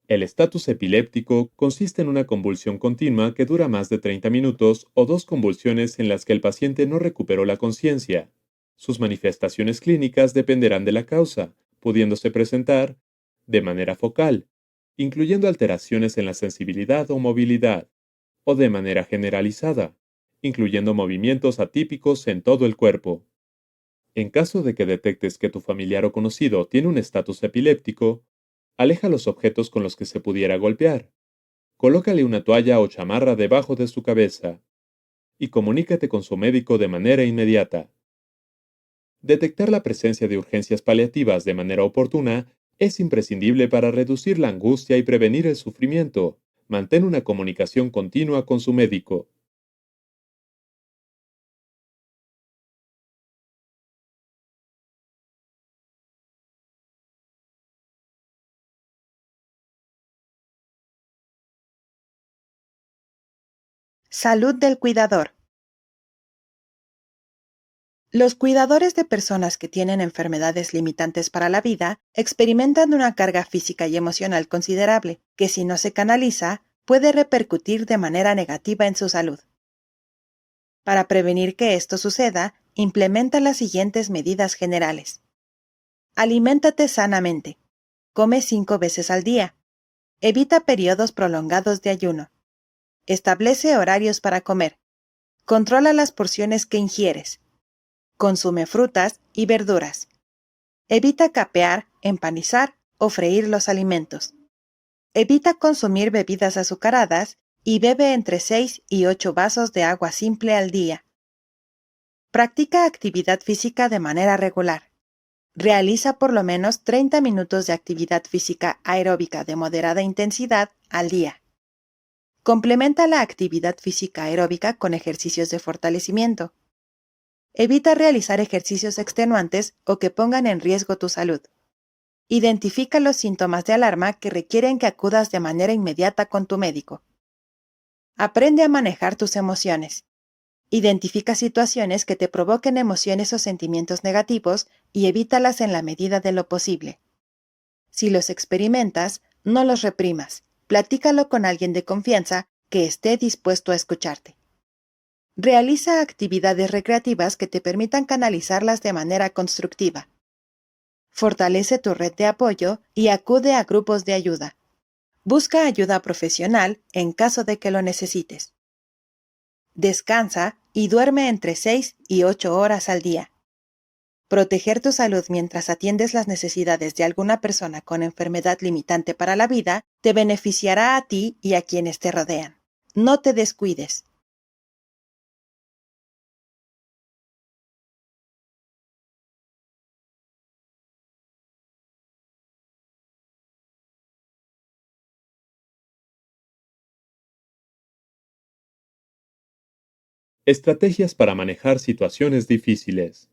El estatus epiléptico consiste en una convulsión continua que dura más de 30 minutos o dos convulsiones en las que el paciente no recuperó la conciencia. Sus manifestaciones clínicas dependerán de la causa, pudiéndose presentar de manera focal, incluyendo alteraciones en la sensibilidad o movilidad, o de manera generalizada, incluyendo movimientos atípicos en todo el cuerpo. En caso de que detectes que tu familiar o conocido tiene un estatus epiléptico, aleja los objetos con los que se pudiera golpear. Colócale una toalla o chamarra debajo de su cabeza y comunícate con su médico de manera inmediata. Detectar la presencia de urgencias paliativas de manera oportuna es imprescindible para reducir la angustia y prevenir el sufrimiento. Mantén una comunicación continua con su médico. Salud del cuidador. Los cuidadores de personas que tienen enfermedades limitantes para la vida experimentan una carga física y emocional considerable, que si no se canaliza, puede repercutir de manera negativa en su salud. Para prevenir que esto suceda, implementa las siguientes medidas generales. Aliméntate sanamente. Come 5 veces al día. Evita periodos prolongados de ayuno. Establece horarios para comer. Controla las porciones que ingieres. Consume frutas y verduras. Evita capear, empanizar o freír los alimentos. Evita consumir bebidas azucaradas y bebe entre 6 y 8 vasos de agua simple al día. Practica actividad física de manera regular. Realiza por lo menos 30 minutos de actividad física aeróbica de moderada intensidad al día. Complementa la actividad física aeróbica con ejercicios de fortalecimiento. Evita realizar ejercicios extenuantes o que pongan en riesgo tu salud. Identifica los síntomas de alarma que requieren que acudas de manera inmediata con tu médico. Aprende a manejar tus emociones. Identifica situaciones que te provoquen emociones o sentimientos negativos y evítalas en la medida de lo posible. Si los experimentas, no los reprimas. Platícalo con alguien de confianza que esté dispuesto a escucharte. Realiza actividades recreativas que te permitan canalizarlas de manera constructiva. Fortalece tu red de apoyo y acude a grupos de ayuda. Busca ayuda profesional en caso de que lo necesites. Descansa y duerme entre 6 y 8 horas al día. Proteger tu salud mientras atiendes las necesidades de alguna persona con enfermedad limitante para la vida te beneficiará a ti y a quienes te rodean. No te descuides. Estrategias para manejar situaciones difíciles.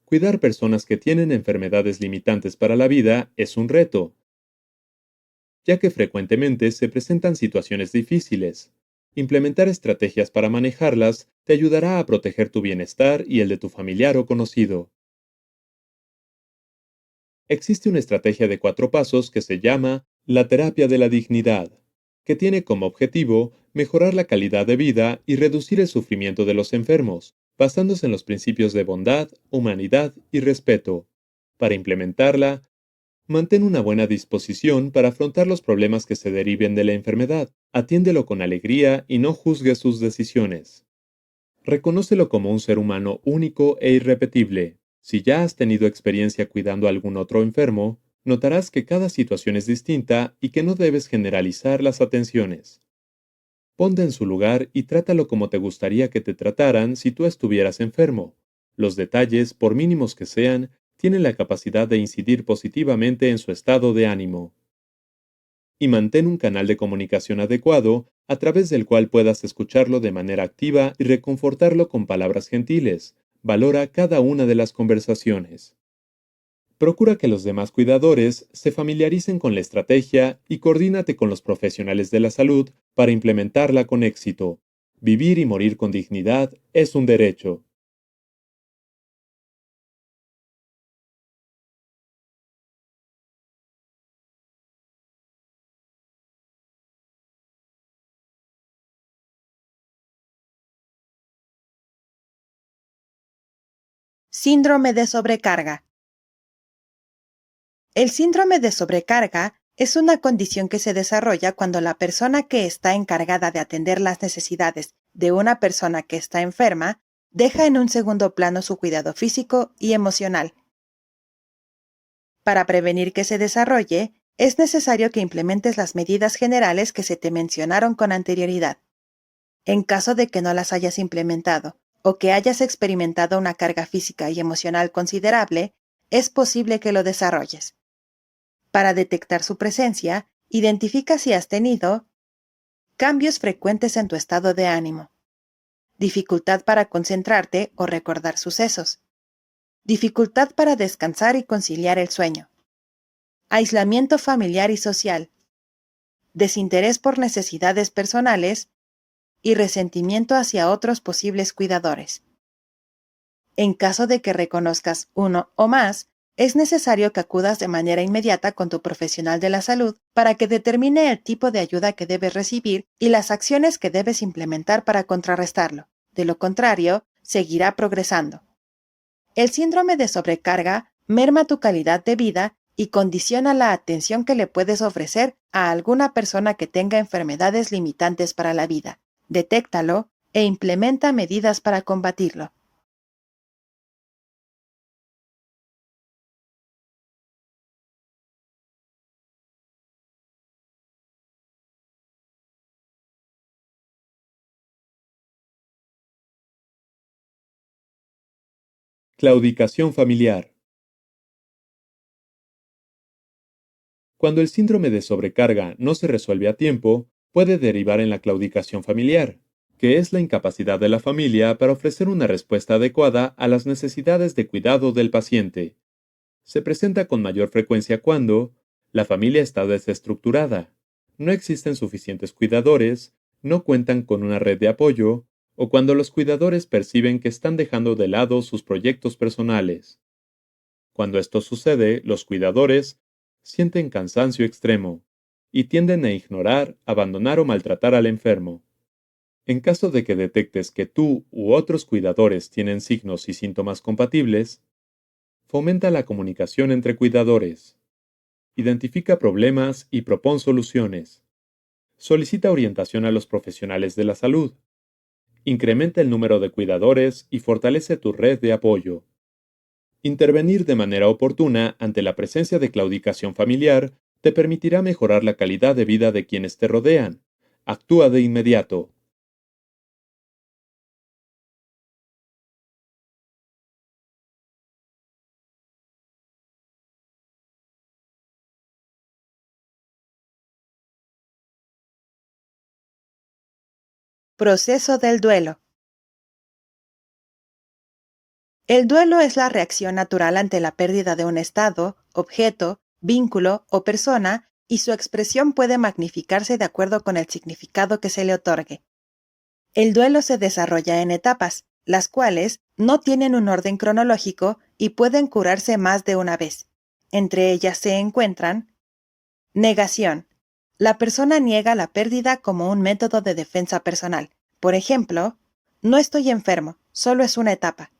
Cuidar personas que tienen enfermedades limitantes para la vida es un reto, ya que frecuentemente se presentan situaciones difíciles. Implementar estrategias para manejarlas te ayudará a proteger tu bienestar y el de tu familiar o conocido. Existe una estrategia de 4 pasos que se llama la terapia de la dignidad, que tiene como objetivo mejorar la calidad de vida y reducir el sufrimiento de los enfermos, basándose en los principios de bondad, humanidad y respeto. Para implementarla, mantén una buena disposición para afrontar los problemas que se deriven de la enfermedad. Atiéndelo con alegría y no juzgues sus decisiones. Reconócelo como un ser humano único e irrepetible. Si ya has tenido experiencia cuidando a algún otro enfermo, notarás que cada situación es distinta y que no debes generalizar las atenciones. Ponte en su lugar y trátalo como te gustaría que te trataran si tú estuvieras enfermo. Los detalles, por mínimos que sean, tienen la capacidad de incidir positivamente en su estado de ánimo. Y mantén un canal de comunicación adecuado a través del cual puedas escucharlo de manera activa y reconfortarlo con palabras gentiles. Valora cada una de las conversaciones. Procura que los demás cuidadores se familiaricen con la estrategia y coordínate con los profesionales de la salud para implementarla con éxito. Vivir y morir con dignidad es un derecho. Síndrome de sobrecarga. El síndrome de sobrecarga es una condición que se desarrolla cuando la persona que está encargada de atender las necesidades de una persona que está enferma deja en un segundo plano su cuidado físico y emocional. Para prevenir que se desarrolle, es necesario que implementes las medidas generales que se te mencionaron con anterioridad. En caso de que no las hayas implementado o que hayas experimentado una carga física y emocional considerable, es posible que lo desarrolles. Para detectar su presencia, identifica si has tenido cambios frecuentes en tu estado de ánimo, dificultad para concentrarte o recordar sucesos, dificultad para descansar y conciliar el sueño, aislamiento familiar y social, desinterés por necesidades personales y resentimiento hacia otros posibles cuidadores. En caso de que reconozcas uno o más, es necesario que acudas de manera inmediata con tu profesional de la salud para que determine el tipo de ayuda que debes recibir y las acciones que debes implementar para contrarrestarlo. De lo contrario, seguirá progresando. El síndrome de sobrecarga merma tu calidad de vida y condiciona la atención que le puedes ofrecer a alguna persona que tenga enfermedades limitantes para la vida. Detéctalo e implementa medidas para combatirlo. Claudicación familiar. Cuando el síndrome de sobrecarga no se resuelve a tiempo, puede derivar en la claudicación familiar. que es la incapacidad de la familia para ofrecer una respuesta adecuada a las necesidades de cuidado del paciente. Se presenta con mayor frecuencia cuando la familia está desestructurada, no existen suficientes cuidadores, no cuentan con una red de apoyo, o cuando los cuidadores perciben que están dejando de lado sus proyectos personales. Cuando esto sucede, los cuidadores sienten cansancio extremo y tienden a ignorar, abandonar o maltratar al enfermo. En caso de que detectes que tú u otros cuidadores tienen signos y síntomas compatibles, fomenta la comunicación entre cuidadores. Identifica problemas y propón soluciones. Solicita orientación a los profesionales de la salud. Incrementa el número de cuidadores y fortalece tu red de apoyo. Intervenir de manera oportuna ante la presencia de claudicación familiar te permitirá mejorar la calidad de vida de quienes te rodean. Actúa de inmediato. Proceso del duelo. El duelo es la reacción natural ante la pérdida de un estado, objeto, vínculo o persona, y su expresión puede magnificarse de acuerdo con el significado que se le otorgue. El duelo se desarrolla en etapas, las cuales no tienen un orden cronológico y pueden curarse más de una vez. Entre ellas se encuentran: negación. La persona niega la pérdida como un método de defensa personal. Por ejemplo, no estoy enfermo, solo es una etapa.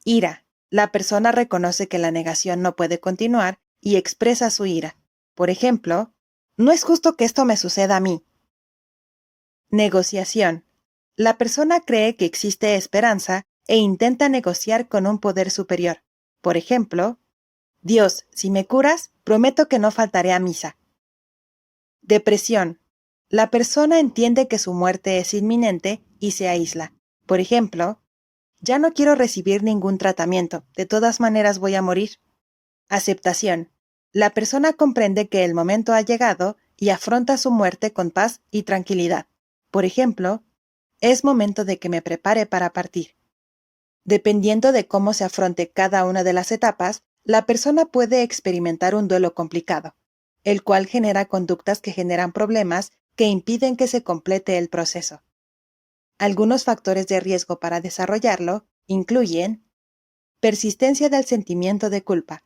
Ira. La persona reconoce que la negación no puede continuar y expresa su ira. Por ejemplo, no es justo que esto me suceda a mí. Negociación. La persona cree que existe esperanza e intenta negociar con un poder superior. Por ejemplo, Dios, si me curas, prometo que no faltaré a misa. Depresión. La persona entiende que su muerte es inminente y se aísla. Por ejemplo, ya no quiero recibir ningún tratamiento, de todas maneras voy a morir. Aceptación. La persona comprende que el momento ha llegado y afronta su muerte con paz y tranquilidad. Por ejemplo, es momento de que me prepare para partir. Dependiendo de cómo se afronte cada una de las etapas, la persona puede experimentar un duelo complicado, el cual genera conductas que generan problemas que impiden que se complete el proceso. Algunos factores de riesgo para desarrollarlo incluyen: persistencia del sentimiento de culpa,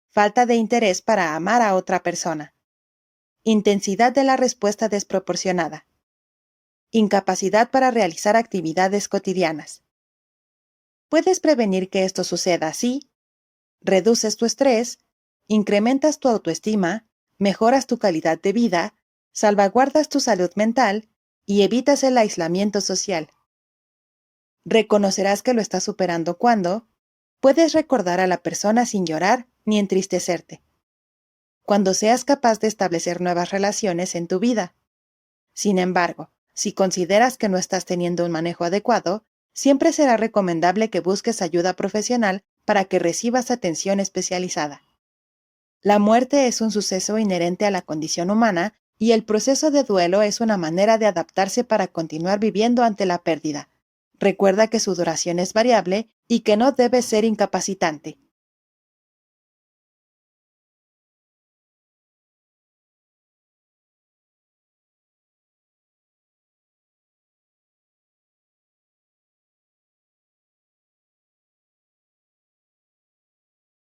falta de interés para amar a otra persona, intensidad de la respuesta desproporcionada, incapacidad para realizar actividades cotidianas. Puedes prevenir que esto suceda si reduces tu estrés, incrementas tu autoestima, mejoras tu calidad de vida, salvaguardas tu salud mental y evitas el aislamiento social. Reconocerás que lo estás superando cuando puedes recordar a la persona sin llorar ni entristecerte. Cuando seas capaz de establecer nuevas relaciones en tu vida. Sin embargo, si consideras que no estás teniendo un manejo adecuado, siempre será recomendable que busques ayuda profesional para que recibas atención especializada. La muerte es un suceso inherente a la condición humana y el proceso de duelo es una manera de adaptarse para continuar viviendo ante la pérdida. Recuerda que su duración es variable y que no debe ser incapacitante.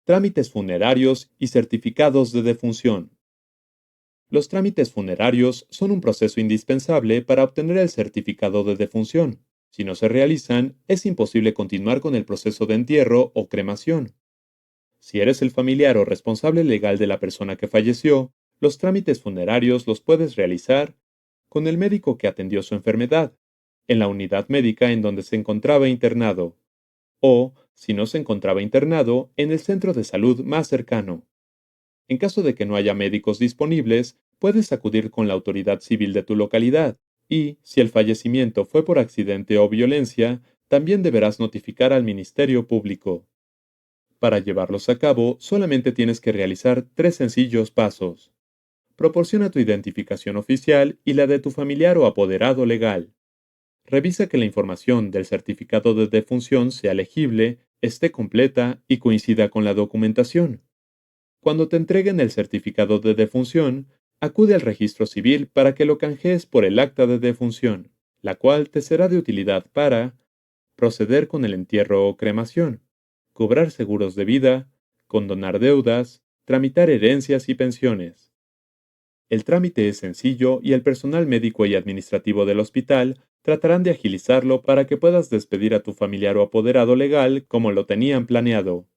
Trámites funerarios y certificados de defunción. Los trámites funerarios son un proceso indispensable para obtener el certificado de defunción. Si no se realizan, es imposible continuar con el proceso de entierro o cremación. Si eres el familiar o responsable legal de la persona que falleció, los trámites funerarios los puedes realizar con el médico que atendió su enfermedad, en la unidad médica en donde se encontraba internado, o, si no se encontraba internado, en el centro de salud más cercano. En caso de que no haya médicos disponibles, puedes acudir con la autoridad civil de tu localidad, y, si el fallecimiento fue por accidente o violencia, también deberás notificar al Ministerio Público. Para llevarlos a cabo, solamente tienes que realizar 3 sencillos pasos. Proporciona tu identificación oficial y la de tu familiar o apoderado legal. Revisa que la información del certificado de defunción sea legible, esté completa y coincida con la documentación. Cuando te entreguen el certificado de defunción, acude al registro civil para que lo canjees por el acta de defunción, la cual te será de utilidad para proceder con el entierro o cremación, cobrar seguros de vida, condonar deudas, tramitar herencias y pensiones. El trámite es sencillo y el personal médico y administrativo del hospital tratarán de agilizarlo para que puedas despedir a tu familiar o apoderado legal como lo tenían planeado.